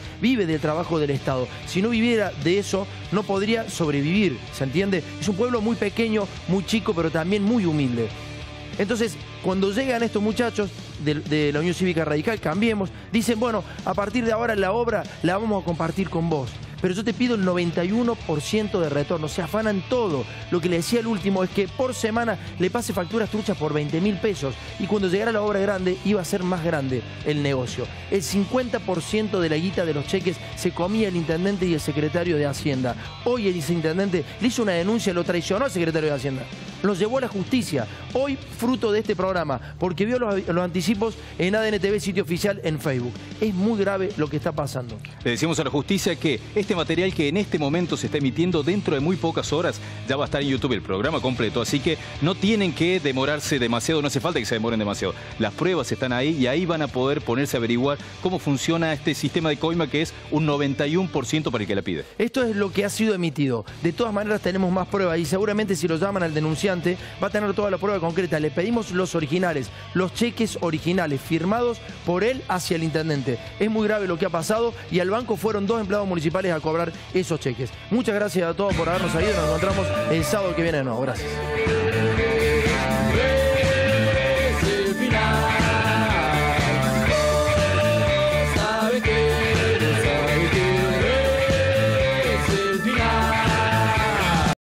Speaker 1: del trabajo del Estado. Si no viviera de eso, no podría sobrevivir, ¿se entiende? Es un pueblo muy pequeño, muy chico, pero también muy humilde. Entonces, cuando llegan estos muchachos de la Unión Cívica Radical, Cambiemos, dicen, bueno, a partir de ahora la obra la vamos a compartir con vos. pero yo te pido el 91% de retorno. Se afanan todo. Lo que le decía el último es que por semana le pase facturas truchas por 20.000 pesos y cuando llegara la obra grande iba a ser más grande el negocio. El 50% de la guita de los cheques se comía el intendente y el secretario de Hacienda. Hoy el intendente le hizo una denuncia, lo traicionó al secretario de Hacienda. Lo llevó a la justicia. Hoy, fruto de este programa, porque vio los anticipos en ADN TV, sitio oficial en Facebook. Es muy grave lo que está pasando.
Speaker 11: Le decimos a la justicia que este material que en este momento se está emitiendo dentro de muy pocas horas ya va a estar en YouTube el programa completo, así que no tienen que demorarse demasiado, no hace falta que se demoren demasiado. Las pruebas están ahí y ahí van a poder ponerse a averiguar cómo funciona este sistema de coima que es un 91% para el que la pide.
Speaker 1: Esto es lo que ha sido emitido. De todas maneras tenemos más pruebas y seguramente si lo llaman al denunciante va a tener toda la prueba concreta. Le pedimos los originales, los cheques originales firmados por él hacia el intendente. Es muy grave lo que ha pasado y al banco fueron 2 empleados municipales a cobrar esos cheques. Muchas gracias a todos por habernos seguido. Nos encontramos el sábado que viene de nuevo. Gracias.